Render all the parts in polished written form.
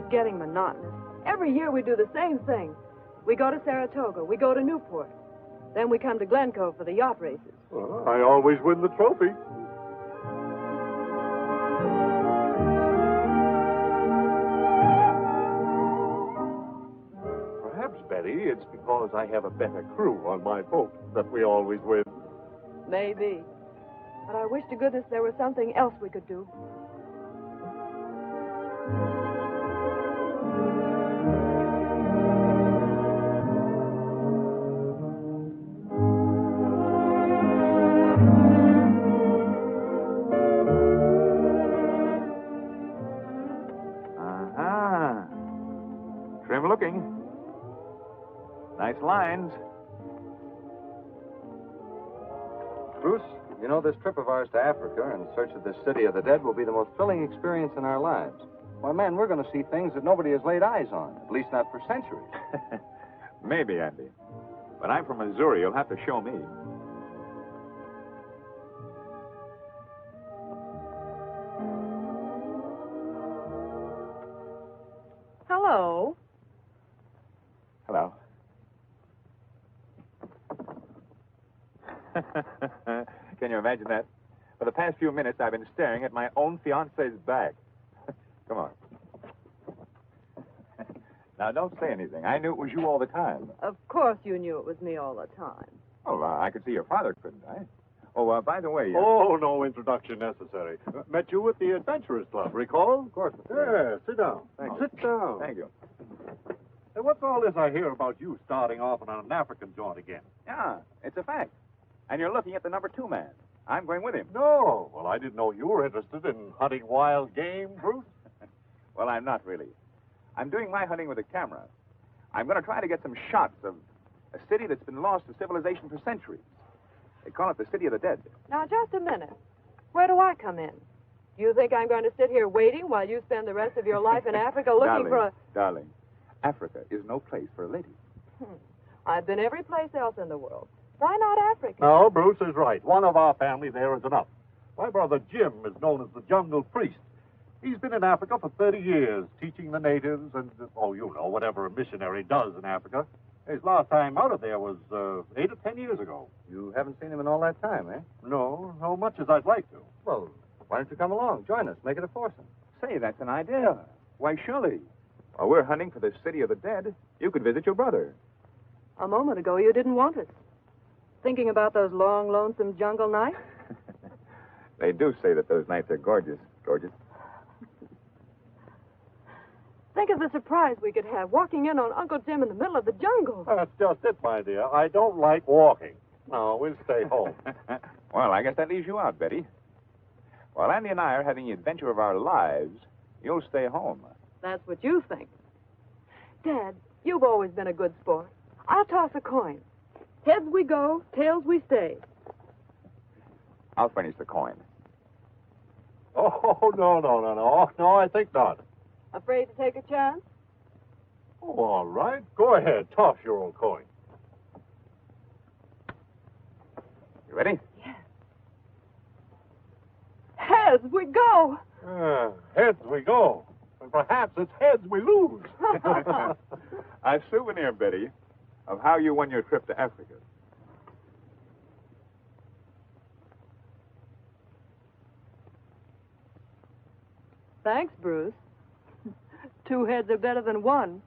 getting monotonous. Every year we do the same thing. We go to Saratoga. We go to Newport. Then we come to Glencoe for the yacht races. Well, I always win the trophy. Perhaps, Betty, it's because I have a better crew on my boat that we always win. Maybe. But I wish to goodness there was something else we could do. Trim looking. Nice lines. Bruce, you know, this trip of ours to Africa in search of this city of the dead will be the most thrilling experience in our lives. Why, man, we're going to see things that nobody has laid eyes on, at least not for centuries. Maybe, Andy. But I'm from Missouri. You'll have to show me. Hello. Hello. Can you imagine that? For the past few minutes, I've been staring at my own fiancé's back. Come on. Now, don't say anything. I knew it was you all the time. Of course you knew it was me all the time. Oh, I could see your father, couldn't I? Oh, by the way... Oh, no introduction necessary. Met you at the Adventurers Club, recall? Of course. Yeah, sit down. Thank you. Sit down. Thank you. Hey, what's all this I hear about you starting off on an African jaunt again? Yeah, it's a fact. And you're looking at the number 2 man. I'm going with him. No. Well, I didn't know you were interested in hunting wild game, Bruce. Well, I'm not really. I'm doing my hunting with a camera. I'm going to try to get some shots of a city that's been lost to civilization for centuries. They call it the City of the Dead. Now, just a minute. Where do I come in? Do you think I'm going to sit here waiting while you spend the rest of your life in Africa looking for a... Darling, Africa is no place for a lady. I've been every place else in the world. Why not Africa? No, Bruce is right. One of our family there is enough. My brother Jim is known as the Jungle Priest. He's been in Africa for 30 years, teaching the natives and, you know, whatever a missionary does in Africa. His last time out of there was 8 or 10 years ago. You haven't seen him in all that time, eh? No, how much as I'd like to. Well, why don't you come along? Join us. Make it a foursome. Say, that's an idea. Why, surely. While we're hunting for the City of the Dead, you could visit your brother. A moment ago, you didn't want us. Thinking about those long, lonesome jungle nights? They do say that those nights are gorgeous. Gorgeous. Think of the surprise we could have walking in on Uncle Jim in the middle of the jungle. That's just it, my dear. I don't like walking. No, we'll stay home. Well, I guess that leaves you out, Betty. While Andy and I are having the adventure of our lives, you'll stay home. That's what you think. Dad, you've always been a good sport. I'll toss a coin. Heads we go, tails we stay. I'll furnish the coin. Oh, no. No, I think not. Afraid to take a chance? Oh, all right. Go ahead. Toss your own coin. You ready? Yes. Heads we go. Heads we go. And perhaps it's heads we lose. A souvenir, Betty, of how you won your trip to Africa. Thanks, Bruce. 2 heads are better than 1.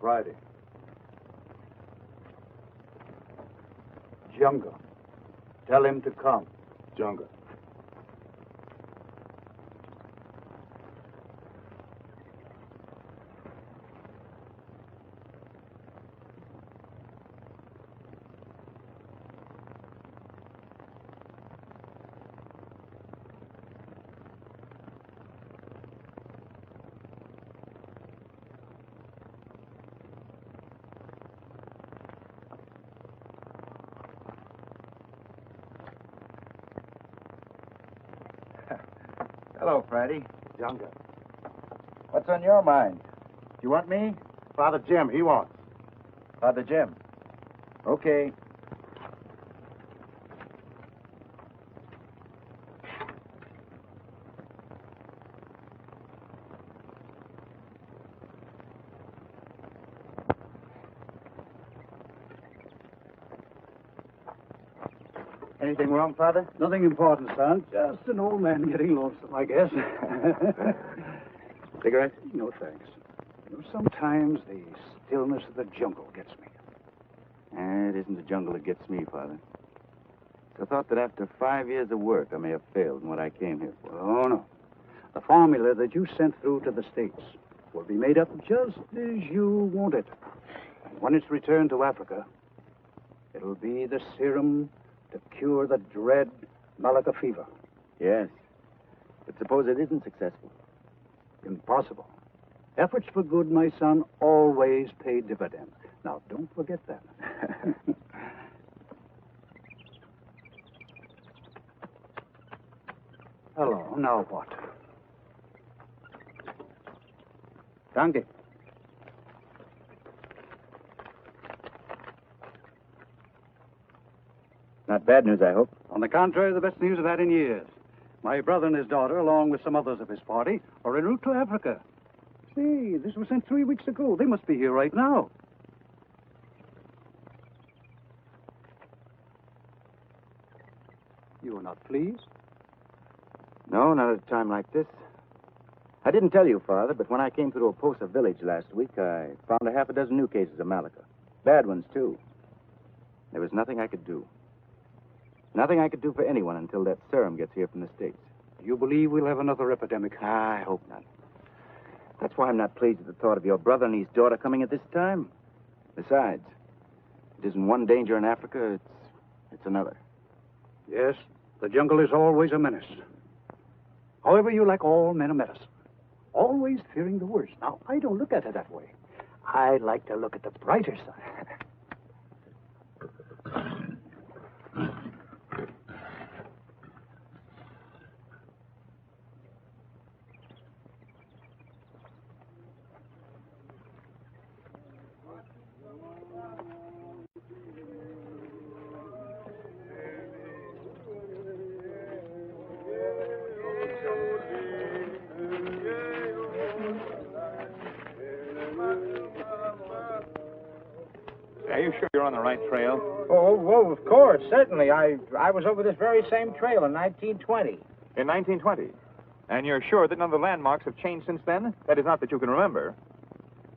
Friday. Junga. Tell him to come. Junga. Hello, Friday. Junga. What's on your mind? You want me? Father Jim, he wants. Father Jim. Okay. Anything wrong, Father? Nothing important, son. Just an old man getting lonesome, I guess. Cigarette? No, thanks. You know, sometimes the stillness of the jungle gets me. It isn't the jungle that gets me, Father. It's the thought that after 5 years of work, I may have failed in what I came here for. Oh, no. The formula that you sent through to the States will be made up just as you want it. And when it's returned to Africa, it'll be the serum to cure the dread Malacca fever. Yes. But suppose it isn't successful. Impossible. Efforts for good, my son, always pay dividends. Now, don't forget that. Hello, now what? Danke. Not bad news, I hope. On the contrary, the best news I've had in years. My brother and his daughter, along with some others of his party, are en route to Africa. Say, this was sent 3 weeks ago. They must be here right now. You are not pleased? No, not at a time like this. I didn't tell you, Father, but when I came through Oposa village last week, I found a half a dozen new cases of Malacca. Bad ones, too. There was nothing I could do. Nothing I could do for anyone until that serum gets here from the States. Do you believe we'll have another epidemic? I hope not. That's why I'm not pleased at the thought of your brother and his daughter coming at this time. Besides, it isn't one danger in Africa, it's another. Yes, the jungle is always a menace. However, you like all men of medicine. Always fearing the worst. Now, I don't look at it that way. I like to look at the brighter side. Are you sure you're on the right trail? Oh, of course, certainly. I was over this very same trail in 1920. In 1920? And you're sure that none of the landmarks have changed since then? That is, not that you can remember.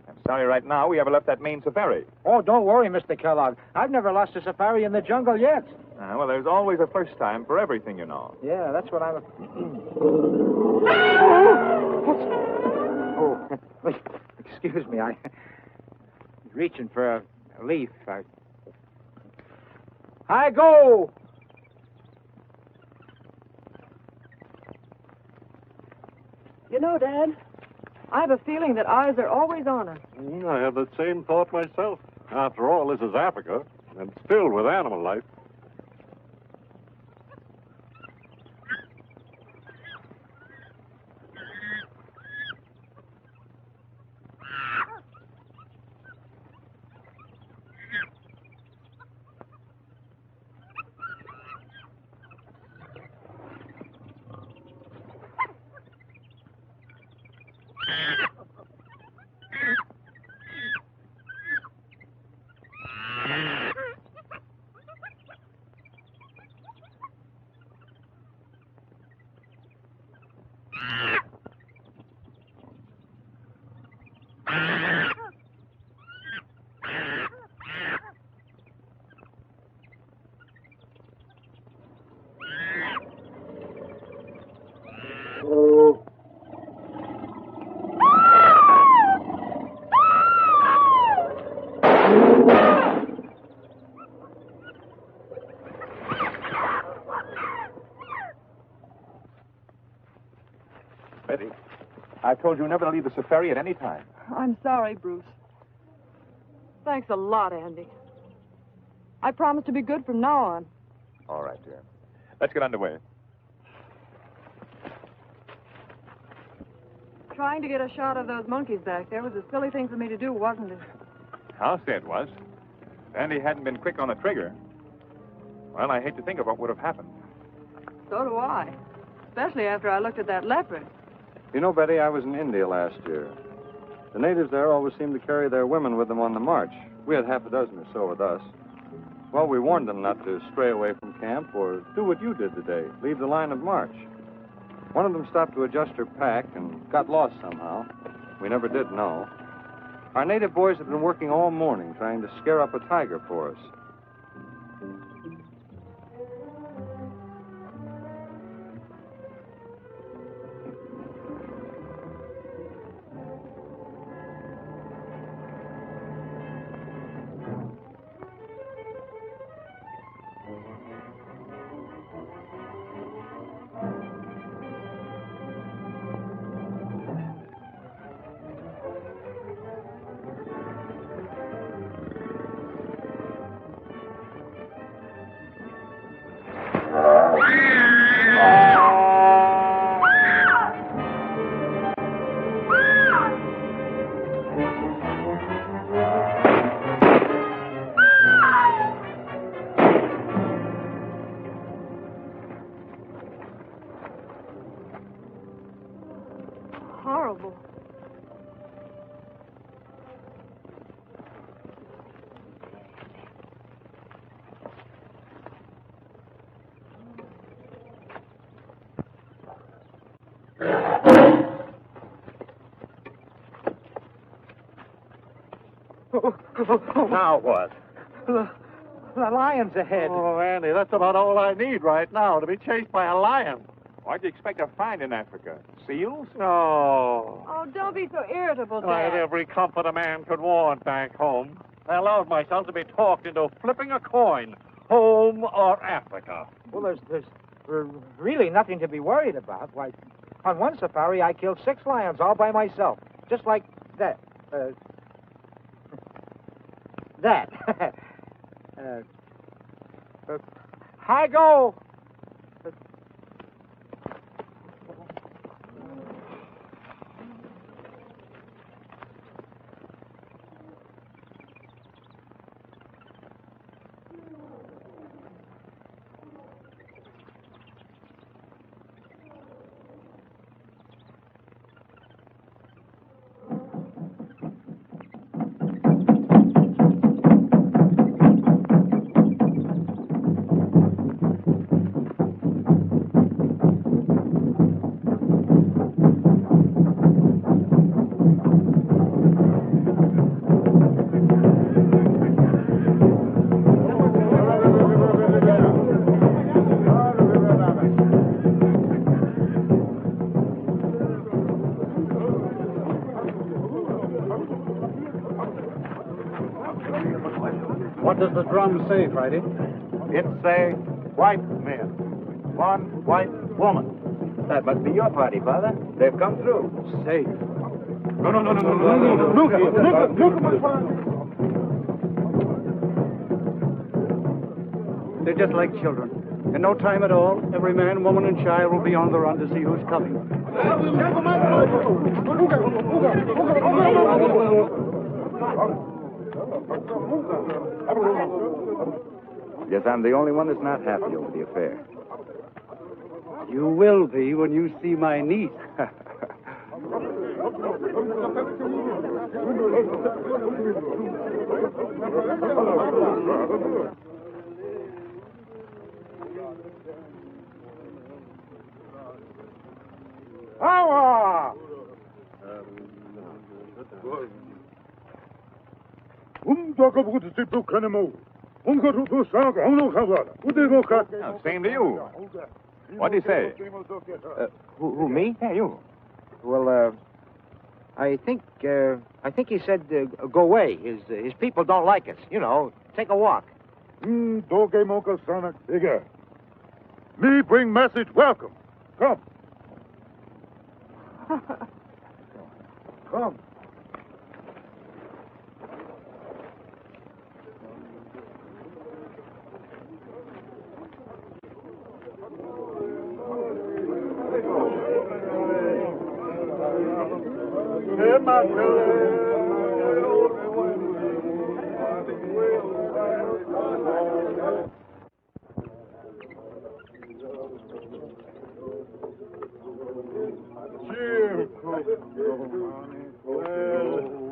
I'm sorry right now we haven't left that main safari. Oh, don't worry, Mr. Kellogg. I've never lost a safari in the jungle yet. Well, there's always a first time for everything, you know. Yeah, that's what I'm... Oh, excuse me. I was reaching for a leaf. I go! You know, Dad, I have a feeling that eyes are always on us. I have the same thought myself. After all, this is Africa, and it's filled with animal life. Betty, I've told you never to leave the safari at any time. I'm sorry, Bruce. Thanks a lot, Andy. I promise to be good from now on. All right, dear. Let's get underway. Trying to get a shot of those monkeys back there was a silly thing for me to do, wasn't it? I'll say it was. If Andy hadn't been quick on the trigger, well, I hate to think of what would have happened. So do I. Especially after I looked at that leopard. You know, Betty, I was in India last year. The natives there always seem to carry their women with them on the march. We had half a dozen or so with us. Well, we warned them not to stray away from camp or do what you did today, leave the line of march. One of them stopped to adjust her pack and got lost somehow. We never did know. Our native boys have been working all morning trying to scare up a tiger for us. Horrible. Now what? The lion's ahead. Oh, Andy, that's about all I need right now, to be chased by a lion. What'd you expect to find in Africa? Seals? No. Oh, don't be so irritable, I had Dad. every comfort a man could want back home. I allowed myself to be talked into flipping a coin, home or Africa. Well, there's really nothing to be worried about. Why, on one safari, I killed 6 lions all by myself. Just like that. That. High go! What does the drum say, Friday? It say white men, one white woman. That must be your party, Father. They've come through. Safe. No. Look, my father. They're just like children. In no time at all, every man, woman, and child will be on the run to see who's coming. Guess I'm the only one that's not happy over the affair. You will be when you see my niece. Awa! Same to you. What did he say? Who, me? Yeah, you. Well, I think he said go away. His people don't like us. You know, take a walk. Me bring message welcome. Come. Come.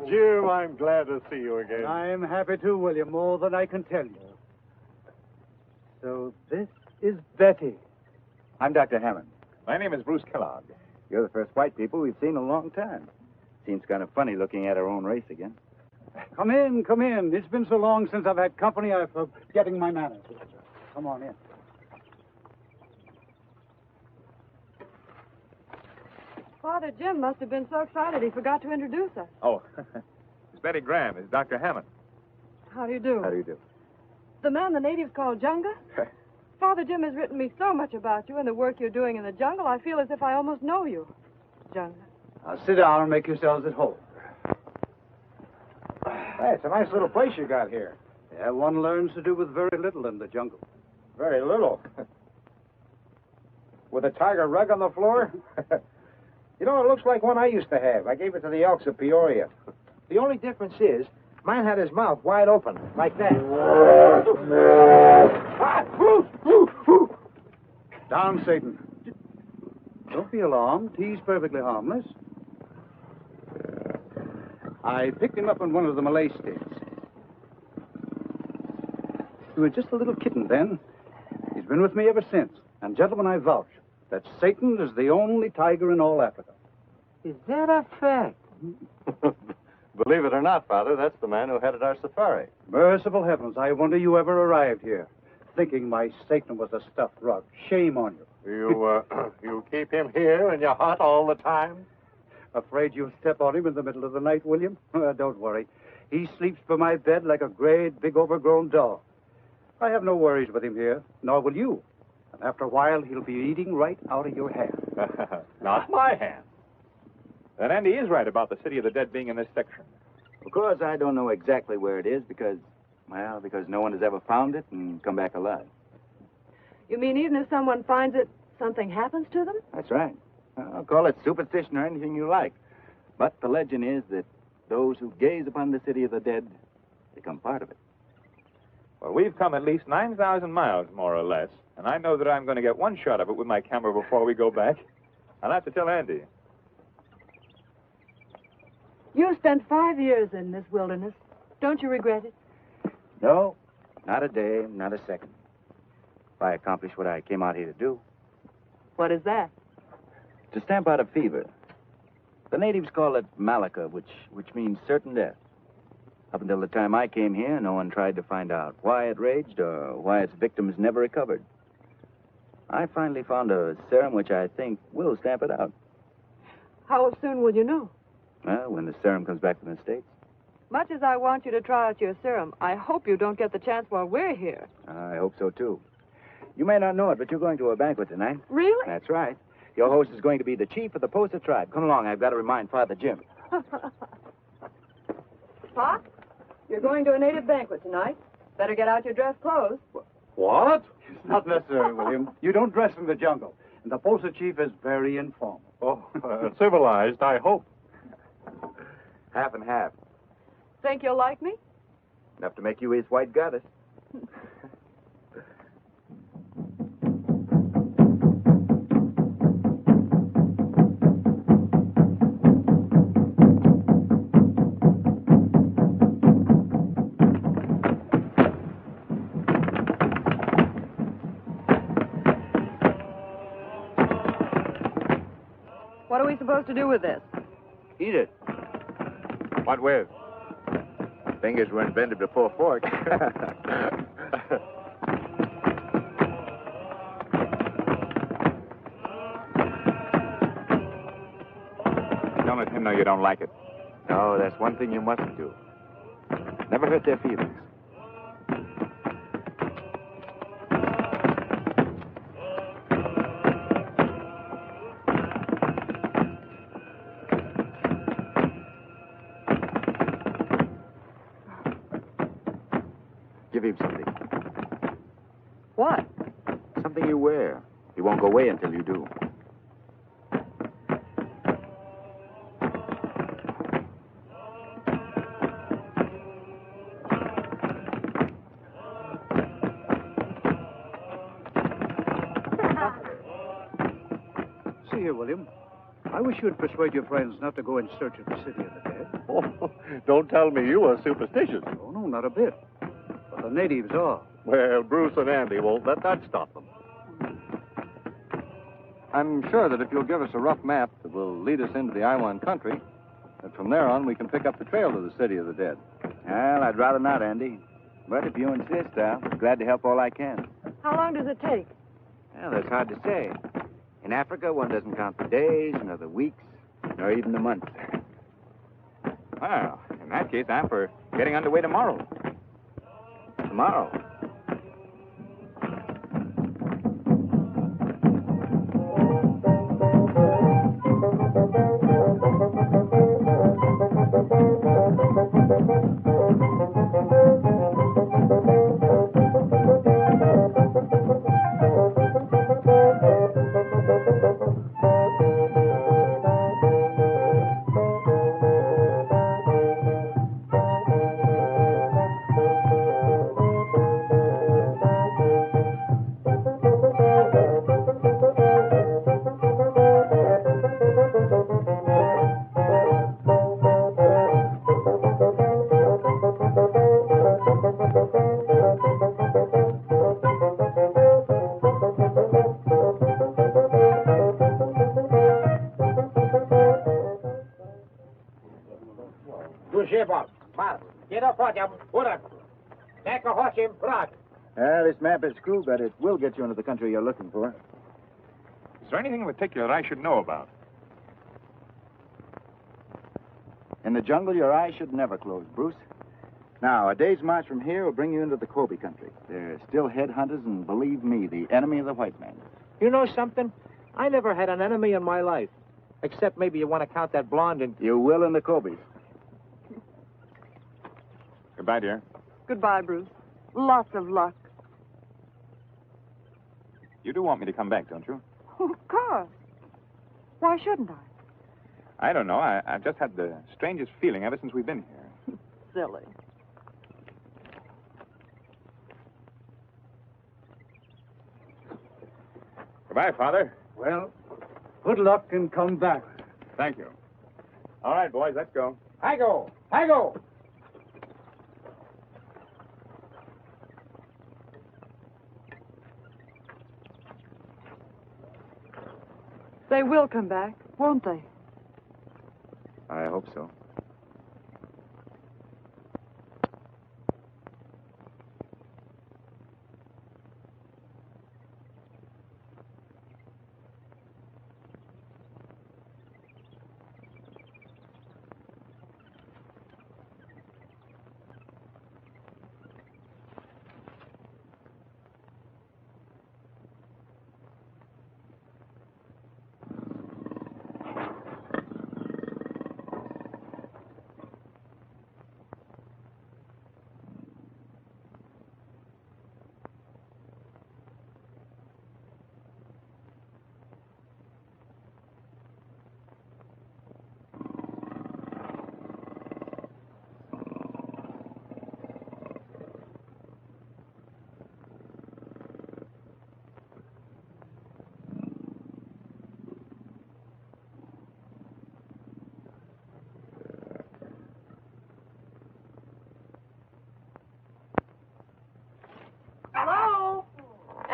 Jim, I'm glad to see you again. I'm happy too, William, more than I can tell you. So this is Betty. I'm Dr. Hammond. My name is Bruce Kellogg. You're the first white people we've seen in a long time. Seems kind of funny looking at our own race again. Come in, come in. It's been so long since I've had company, I'm forgetting my manners. Come on in. Father Jim must have been so excited he forgot to introduce us. Oh, it's Betty Graham. It's Dr. Hammond. How do you do? How do you do? The man the natives call Junga? Father Jim has written me so much about you and the work you're doing in the jungle, I feel as if I almost know you. Junga. Now sit down and make yourselves at home. Hey, it's a nice little place you got here. Yeah, one learns to do with very little in the jungle. Very little. With a tiger rug on the floor? You know, it looks like one I used to have. I gave it to the Elks of Peoria. The only difference is, mine had his mouth wide open, like that. Down, Satan. Don't be alarmed. He's perfectly harmless. I picked him up in one of the Malay states. He was just a little kitten then. He's been with me ever since. And, gentlemen, I vouch that Satan is the only tiger in all Africa. Is that a fact? Believe it or not, Father, that's the man who headed our safari. Merciful heavens, I wonder you ever arrived here, thinking my Satan was a stuffed rug. Shame on you. You keep him here in your hut all the time? Afraid you'll step on him in the middle of the night, William? Don't worry. He sleeps by my bed like a great, big, overgrown dog. I have no worries with him here, nor will you. And after a while, he'll be eating right out of your hand. Not my hand. Then Andy is right about the City of the Dead being in this section. Of course, I don't know exactly where it is because no one has ever found it and come back alive. You mean even if someone finds it, something happens to them? That's right. I'll call it superstition or anything you like. But the legend is that those who gaze upon the City of the Dead become part of it. Well, we've come at least 9,000 miles, more or less, and I know that I'm going to get one shot of it with my camera before we go back. I'll have to tell Andy. You spent 5 years in this wilderness. Don't you regret it? No, not a day, not a second. If I accomplish what I came out here to do, What is that? to stamp out a fever. The natives call it malaka, which means certain death. Up until the time I came here, no one tried to find out why it raged or why its victims never recovered. I finally found a serum which I think will stamp it out. How soon will you know? Well, when the serum comes back from the States. Much as I want you to try out your serum, I hope you don't get the chance while we're here. I hope so, too. You may not know it, but you're going to a banquet tonight. Really? That's right. Your host is going to be the chief of the Posa tribe. Come along, I've got to remind Father Jim. Pop, you're going to a native banquet tonight. Better get out your dress clothes. What? It's not necessary, William. You don't dress in the jungle. And the posta chief is very informal. Oh, civilized, I hope. Half and half. Think you'll like me? Enough to make you his white goddess. What are we supposed to do with this? Eat it. What with? Fingers were invented before forks. Don't let him know you don't like it. No, that's one thing you mustn't do. Never hurt their feelings. Give him something. What? Something you wear. He won't go away until you do. See here, William. I wish you'd persuade your friends not to go in search of the city of the dead. Oh, don't tell me you are superstitious. Oh, no, not a bit. But the natives are. Well, Bruce and Andy won't let that stop them. I'm sure that if you'll give us a rough map that will lead us into the Iwan country, that from there on we can pick up the trail to the city of the dead. Well, I'd rather not, Andy. But if you insist, I'll be glad to help all I can. How long does it take? Well, that's hard to say. In Africa, one doesn't count the days, nor the weeks, nor even the months. Well, in that case, I'm for getting underway tomorrow. Tomorrow. This map is crude, but it will get you into the country you're looking for. Is there anything in particular that I should know about? In the jungle, your eyes should never close, Bruce. Now, a day's march from here will bring you into the Kobe country. They're still headhunters, and believe me, the enemy of the white man. You know something? I never had an enemy in my life. Except maybe you want to count that blonde and... You will in the Kobe's. Goodbye, dear. Goodbye, Bruce. Lots of luck. You do want me to come back, don't you? Of course. Why shouldn't I? I don't know. I've just had the strangest feeling ever since we've been here. Silly. Goodbye, Father. Well, good luck and come back. Thank you. All right, boys, let's go. I go! I go! They will come back, won't they? I hope so.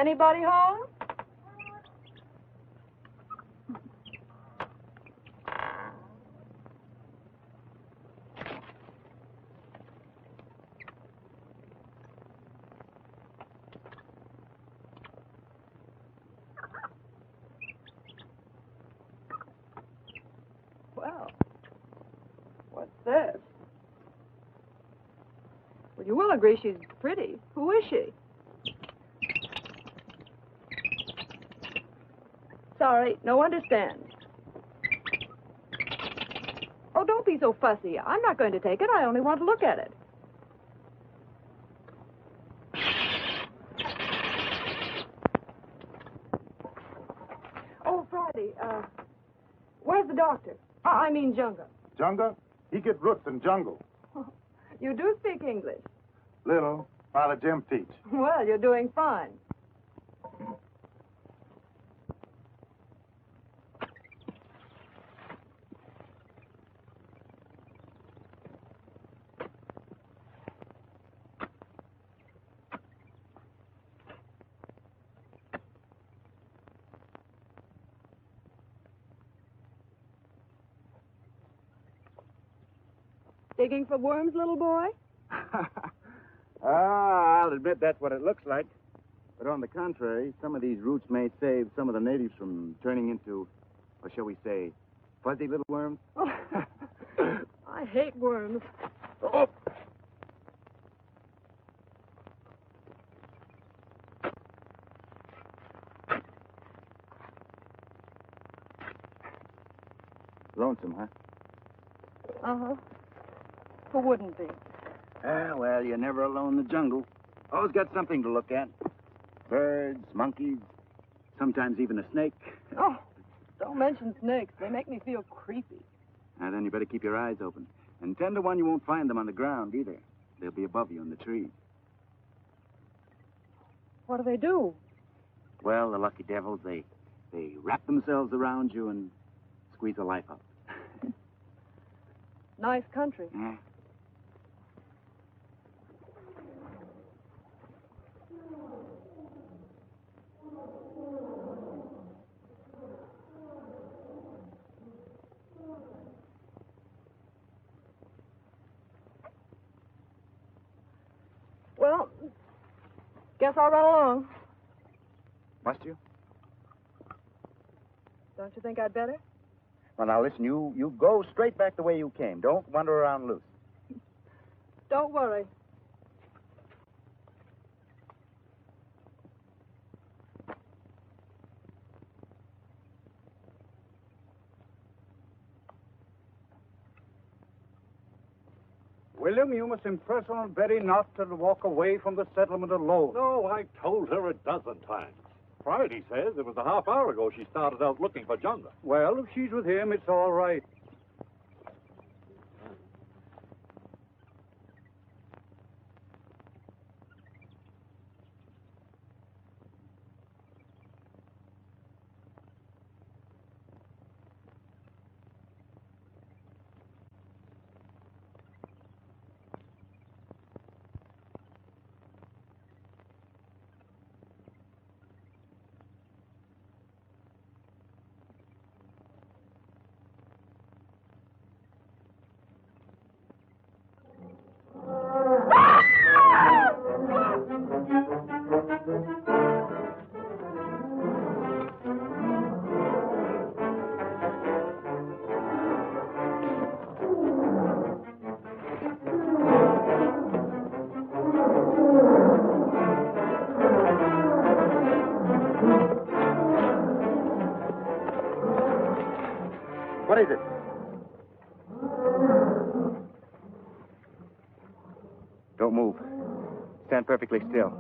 Anybody home? Well, what's this? Well, you will agree she's pretty. Who is she? Sorry, no understand. Oh, don't be so fussy. I'm not going to take it. I only want to look at it. Oh, Friday, where's the doctor? I mean Junga. Junga? He get roots in jungle. You do speak English. Little. Father Jim teach. Well, you're doing fine. Digging for worms, little boy? I'll admit that's what it looks like. But on the contrary, some of these roots may save some of the natives from turning into, or shall we say, fuzzy little worms. Oh, I hate worms. Oh. Lonesome, huh? Uh-huh. Who wouldn't be? Well, you're never alone in the jungle. Always got something to look at. Birds, monkeys, sometimes even a snake. Oh, don't mention snakes. They make me feel creepy. Now, then you better keep your eyes open. And 10 to 1, you won't find them on the ground either. They'll be above you in the trees. What do they do? Well, the lucky devils, they wrap themselves around you and squeeze the life out. Nice country. Yeah. Well, guess I'll run along. Must you? Don't you think I'd better? Well, now, listen, you go straight back the way you came. Don't wander around loose. Don't worry. William, you must impress on Betty not to walk away from the settlement alone. No, I told her a dozen times. Friday says it was a half hour ago she started out looking for Junga. Well, if she's with him, it's all right. What is it? Don't move. Stand perfectly still.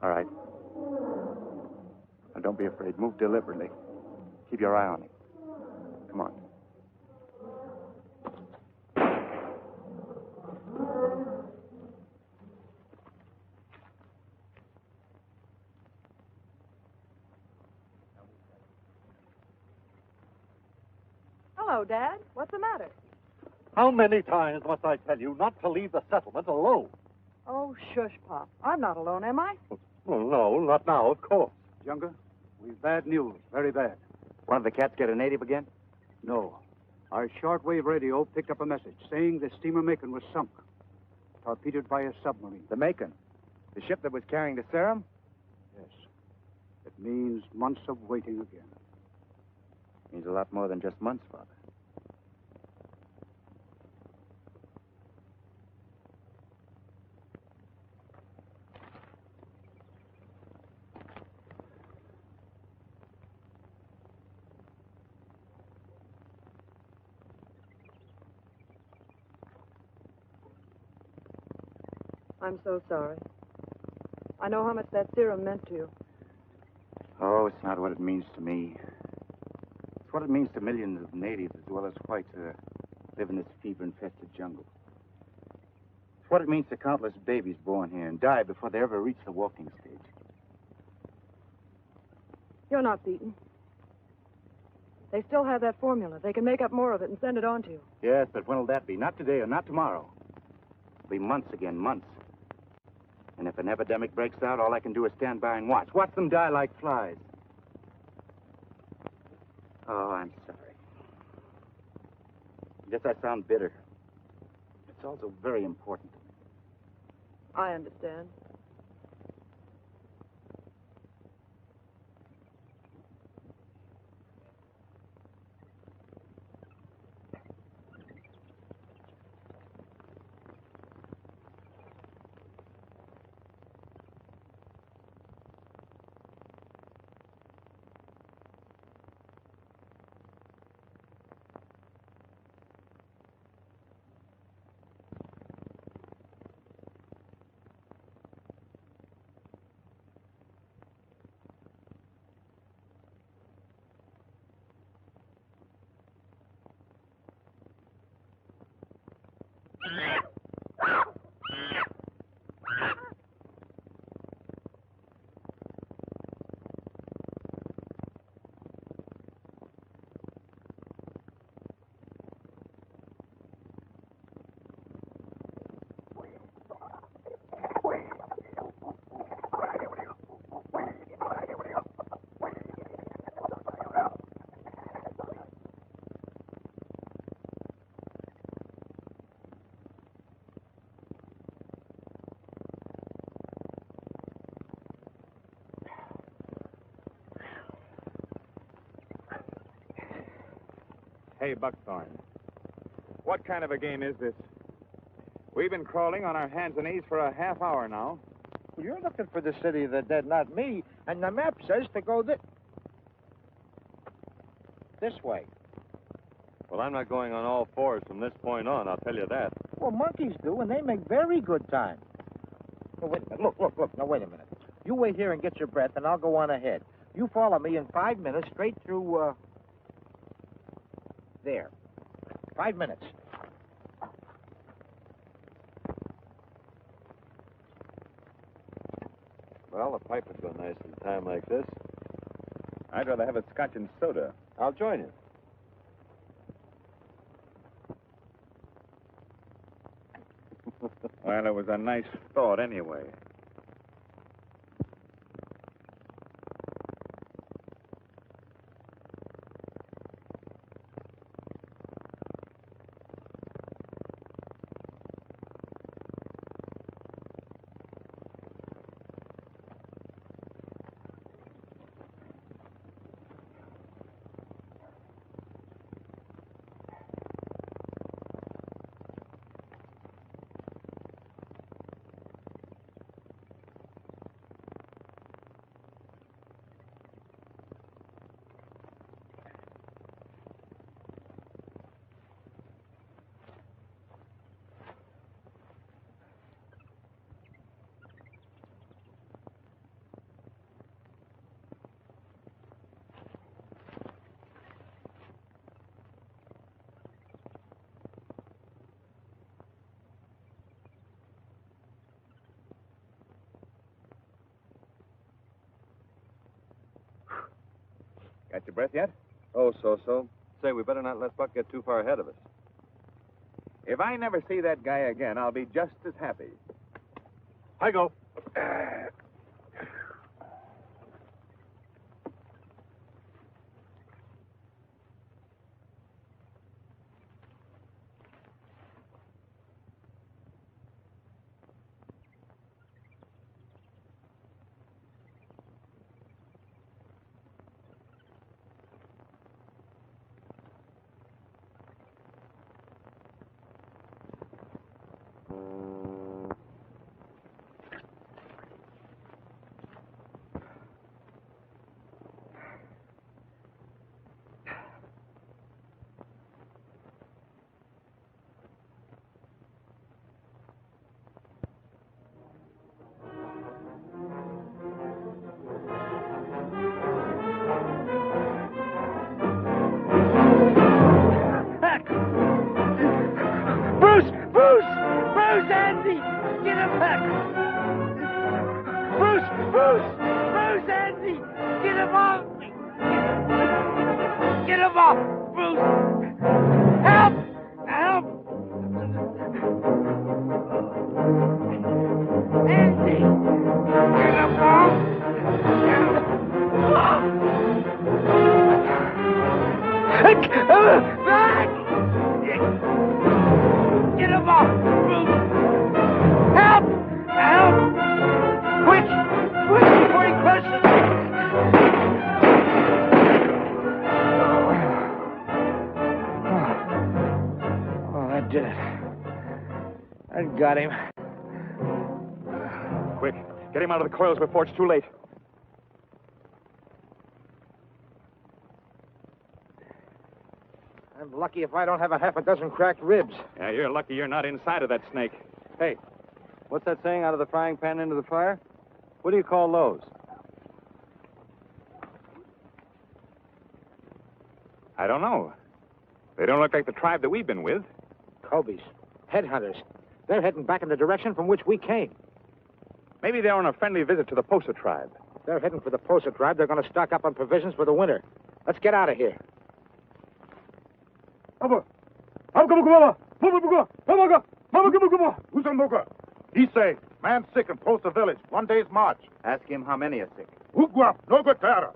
All right. Now, don't be afraid. Move deliberately. Keep your eye on it. Come on. Hello, Dad. What's the matter? How many times must I tell you not to leave the settlement alone? Oh, shush, Pop. I'm not alone, am I? Well, no, not now, of course. Junga, we've bad news. Very bad. One of the cats get a native again? No. Our shortwave radio picked up a message saying the steamer Macon was sunk, torpedoed by a submarine. The Macon. The ship that was carrying the serum? Yes. It means months of waiting again. Means a lot more than just months, Father. I'm so sorry. I know how much that serum meant to you. Oh, it's not what it means to me. It's what it means to millions of natives as well as whites who live in this fever-infested jungle. It's what it means to countless babies born here and die before they ever reach the walking stage. You're not beaten. They still have that formula. They can make up more of it and send it on to you. Yes, but when'll that be? Not today or not tomorrow. It'll be months again, months. And if an epidemic breaks out, all I can do is stand by and watch. Watch them die like flies. Oh, I'm sorry. Yes, I sound bitter. It's also very important to me. I understand. Hey, Buckthorn. What kind of a game is this? We've been crawling on our hands and knees for a half hour now. Well, you're looking for the city of the dead, not me. And the map says to go this way. Well, I'm not going on all fours from this point on, I'll tell you that. Well, monkeys do, and they make very good time. Oh, wait a minute. Look. Now, wait a minute. You wait here and get your breath, and I'll go on ahead. You follow me in 5 minutes straight through, there. 5 minutes. Well, the pipe would go nice at a time like this. I'd rather have a scotch and soda. I'll join you. Well, it was a nice thought anyway. Got your breath yet? Oh, so. Say, we better not let Buck get too far ahead of us. If I never see that guy again, I'll be just as happy. I go. Got him. Quick, get him out of the coils before it's too late. I'm lucky if I don't have a half a dozen cracked ribs. Yeah, you're lucky you're not inside of that snake. Hey, what's that saying, out of the frying pan into the fire? What do you call those? I don't know. They don't look like the tribe that we've been with. Cobies. Headhunters. They're heading back in the direction from which we came. Maybe they're on a friendly visit to the Posa tribe. They're heading for the Posa tribe. They're going to stock up on provisions for the winter. Let's get out of here. He say, man sick in Posa village. 1 day's march. Ask him how many are sick. Ugwa, no good terror.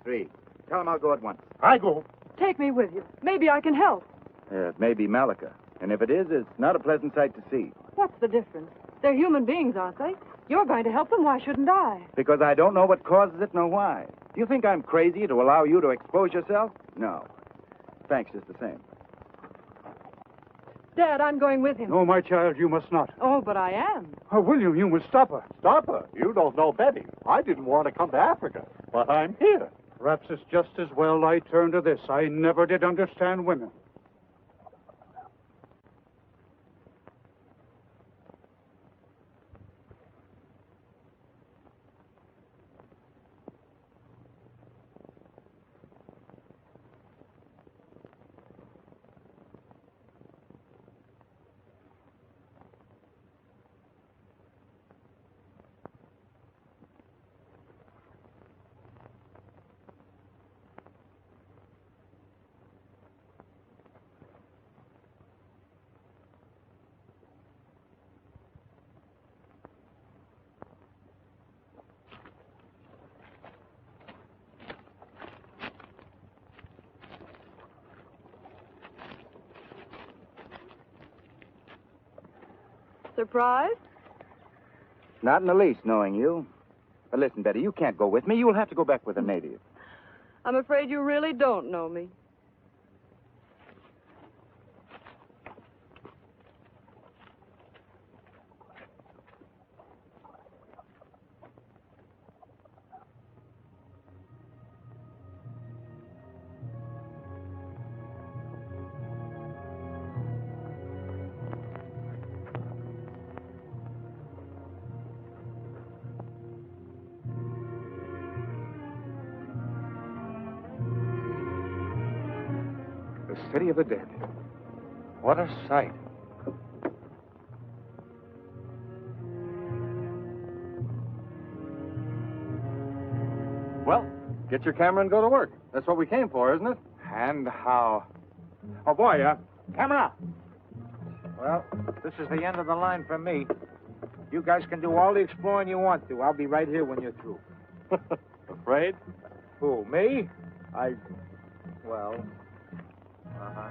3. Tell him I'll go at once. I go. Take me with you. Maybe I can help. It may be Malika. And if it is, it's not a pleasant sight to see. What's the difference? They're human beings, aren't they? You're going to help them. Why shouldn't I? Because I don't know what causes it nor why. Do you think I'm crazy to allow you to expose yourself? No. Thanks just the same. Dad, I'm going with him. No, my child, you must not. Oh, but I am. William, you must stop her. Stop her. You don't know Betty. I didn't want to come to Africa, but I'm here. Perhaps it's just as well I turn to this. I never did understand women. Surprised? Not in the least, knowing you. But listen, Betty, you can't go with me. You'll have to go back with the native. I'm afraid you really don't know me. The city of the dead. What a sight. Well, get your camera and go to work. That's what we came for, isn't it? And how? Oh, boy, camera. Well, this is the end of the line for me. You guys can do all the exploring you want to. I'll be right here when you're through. Afraid? Who, me? Well... Uh-huh.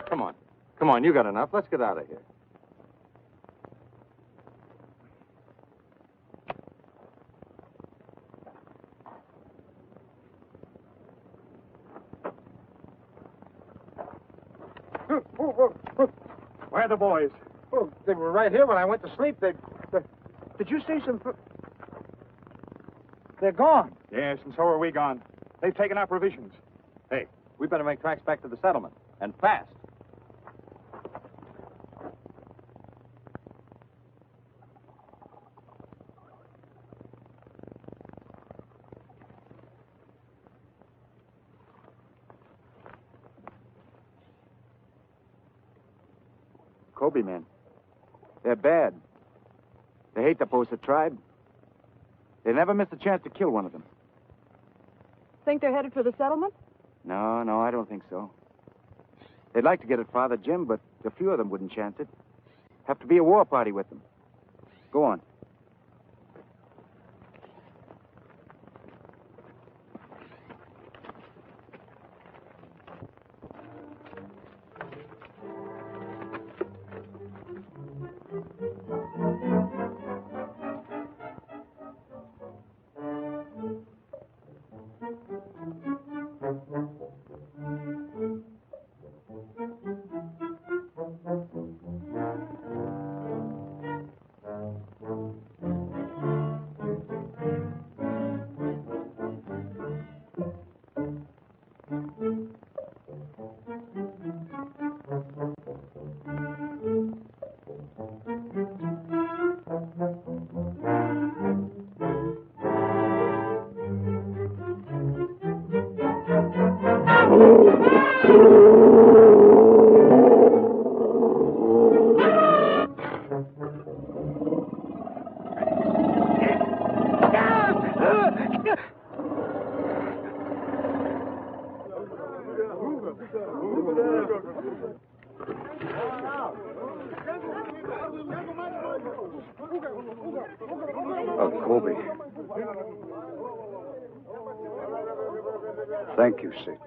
Come on. Come on, you got enough. Let's get out of here. Where are the boys? Oh, they were right here when I went to sleep. Did you see some... They're gone. Yes, and so are we gone. They've taken our provisions. Hey, we better make tracks back to the settlement. And fast. Kobe men. They're bad. They hate the Posa tribe. They never miss a chance to kill one of them. Think they're headed for the settlement? No, I don't think so. They'd like to get at Father Jim, but a few of them wouldn't chance it. Have to be a war party with them. Go on. Kobe. Thank you, Sid.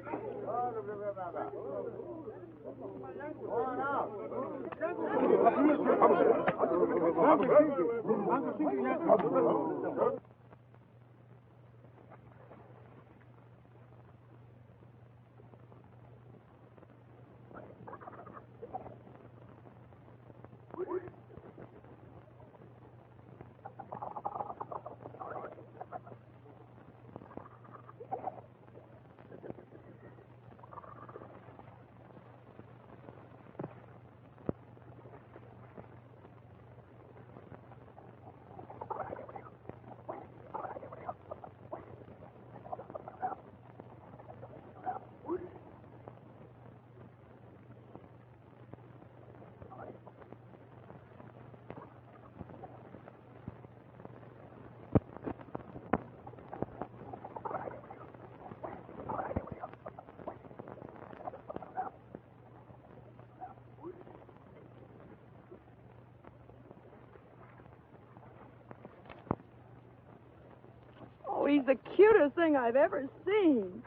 Oh, he's the cutest thing I've ever seen.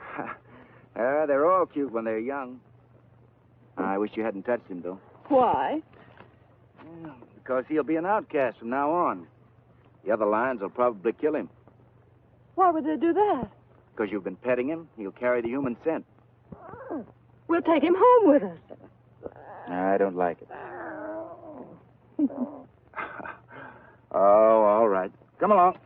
They're all cute when they're young. I wish you hadn't touched him, though. Why? Because he'll be an outcast from now on. The other lions will probably kill him. Why would they do that? Because you've been petting him, he'll carry the human scent. We'll take him home with us. I don't like it. Oh, all right. Come along.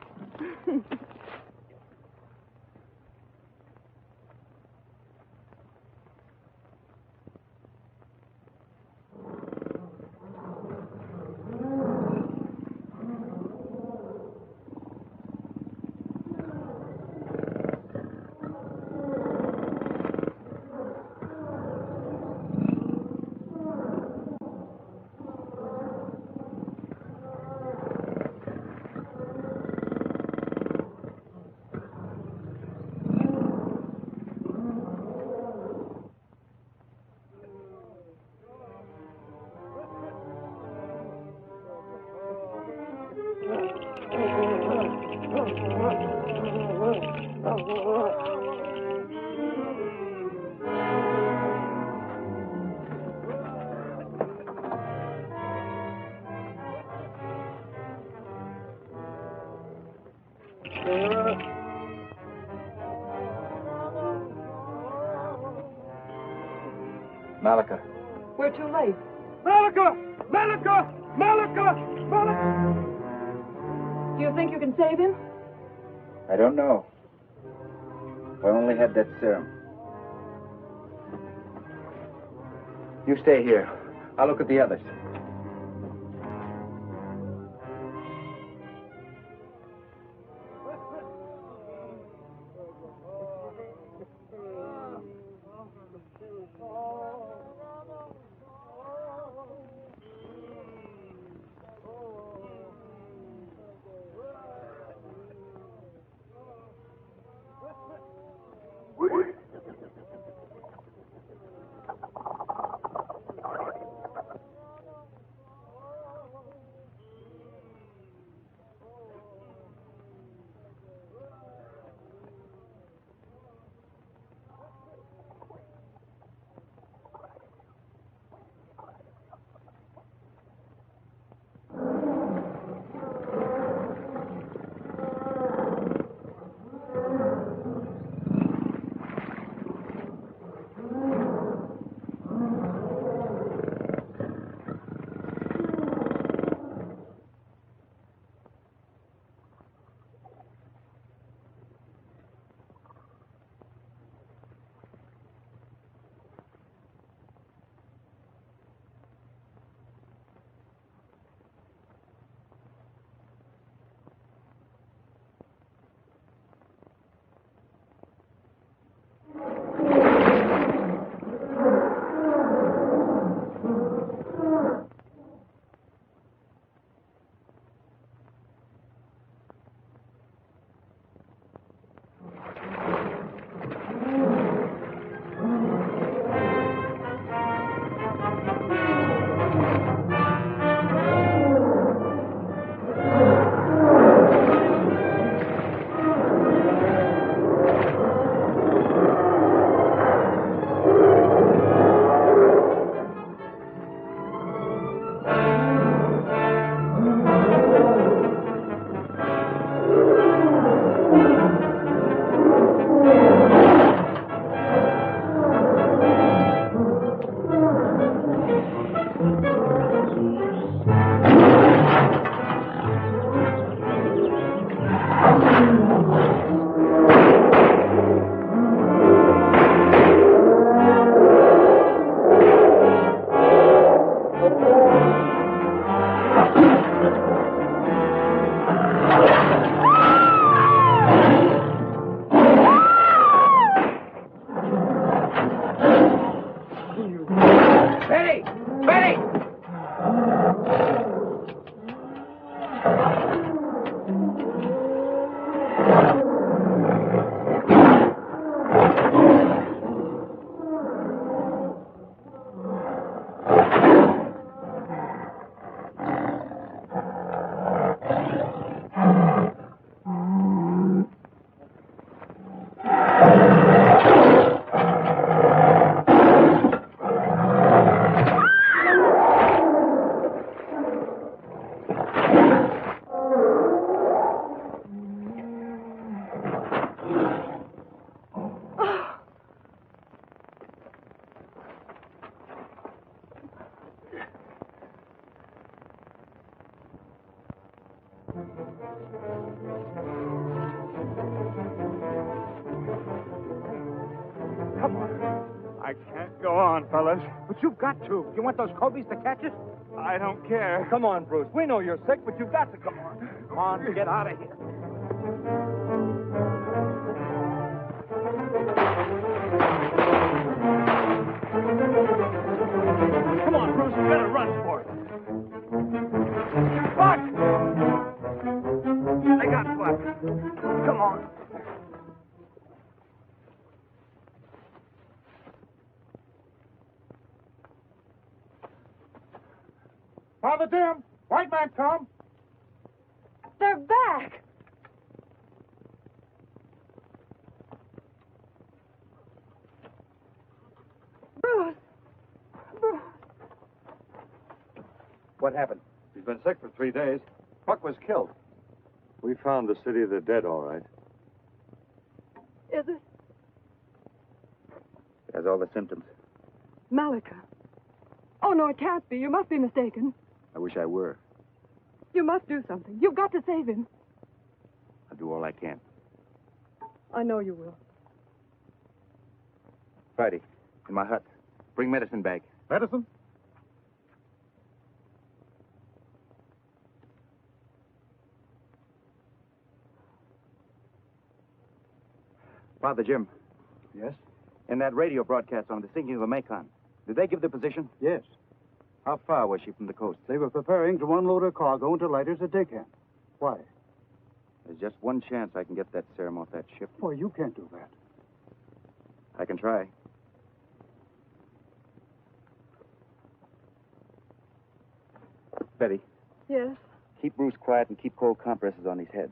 Malika. We're too late. Malika! Malika! Malika! Malika! Do you think you can save him? I don't know. If I only had that serum. You stay here. I'll look at the others. Come on. I can't go on, fellas. But you've got to. You want those Cobies to catch it? I don't care. Come on, Bruce. We know you're sick, but you've got to come on. Come on, get out of here. Come on, Bruce. We better run for it. Buck! They got Buck. Come on. Father Jim, white man come. They're back. Bruce. Bruce. What happened? He's been sick for 3 days. Buck was killed. We found the city of the dead, all right. Is it? It has all the symptoms. Malika. Oh, no, it can't be. You must be mistaken. I wish I were. You must do something. You've got to save him. I'll do all I can. I know you will. Friday, in my hut. Bring medicine bag. Medicine? Father Jim, Yes? in that radio broadcast on the sinking of the Macon, did they give the position? Yes. How far was she from the coast? They were preparing to unload her cargo into lighters at Deccan. Why? There's just one chance I can get that serum off that ship. Boy, you can't do that. I can try. Betty, Yes. keep Bruce quiet and keep cold compresses on his head.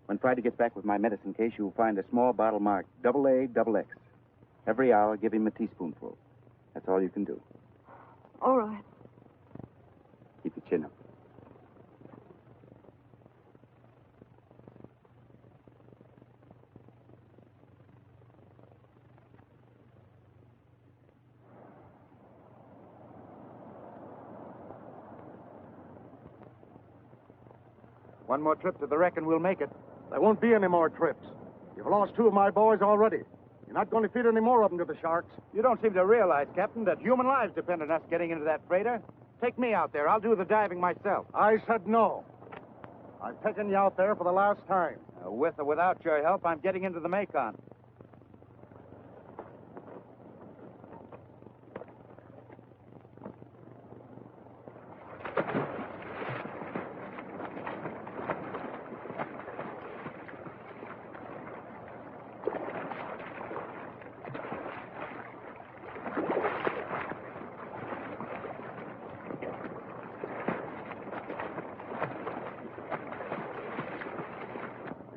When Friday gets back with my medicine case, you'll find a small bottle marked AA XX. Every hour, give him a teaspoonful. That's all you can do. All right. Keep your chin up. One more trip to the wreck and we'll make it. There won't be any more trips. You've lost 2 of my boys already. You're not going to feed any more of them to the sharks. You don't seem to realize, Captain, that human lives depend on us getting into that freighter. Take me out there. I'll do the diving myself. I said no. I've taken you out there for the last time. With or without your help, I'm getting into the Macon.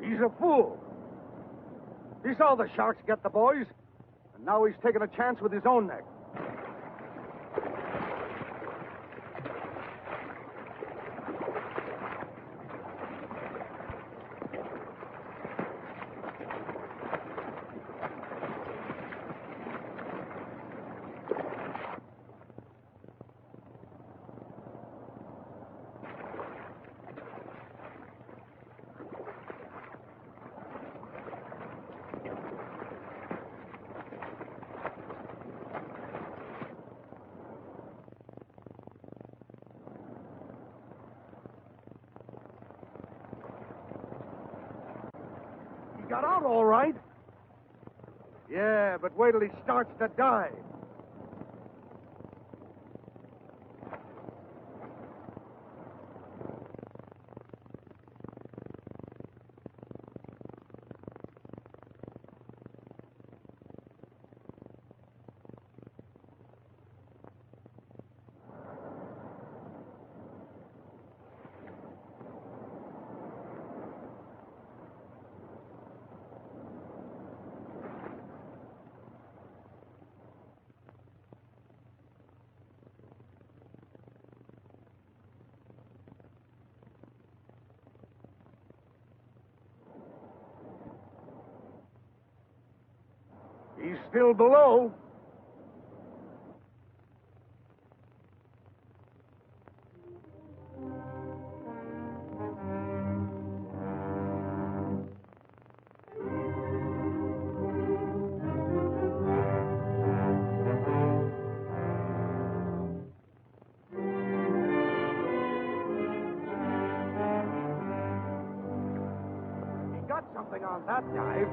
He's a fool. He saw the sharks get the boys, and now he's taking a chance with his own neck. He got out all right. Yeah, but wait till he starts to die. He's still below. something on that knife.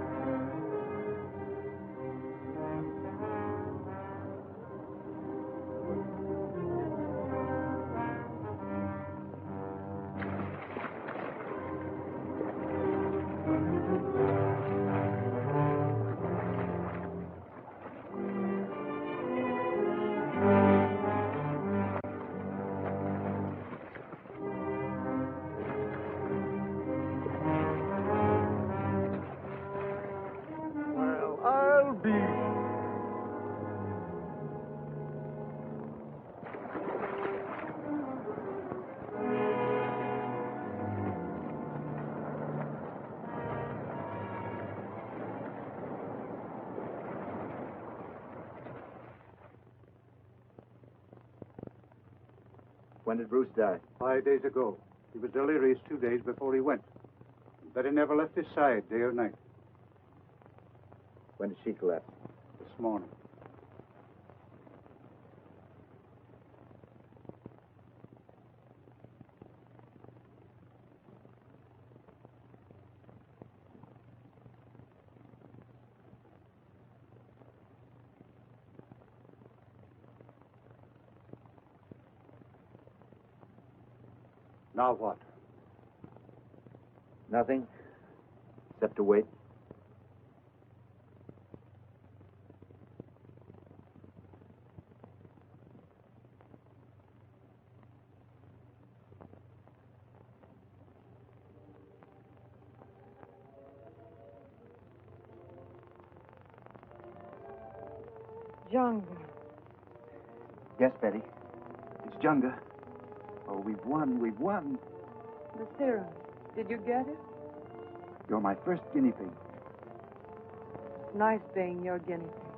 When did Bruce die? 5 days ago. He was delirious 2 days before he went. But he never left his side, day or night. When did she collapse? This morning. Now what? Nothing, except to wait. Junga. Yes, Betty. It's Junga. Oh, we've won. We've won. The serum. Did you get it? You're my first guinea pig. Nice being your guinea pig.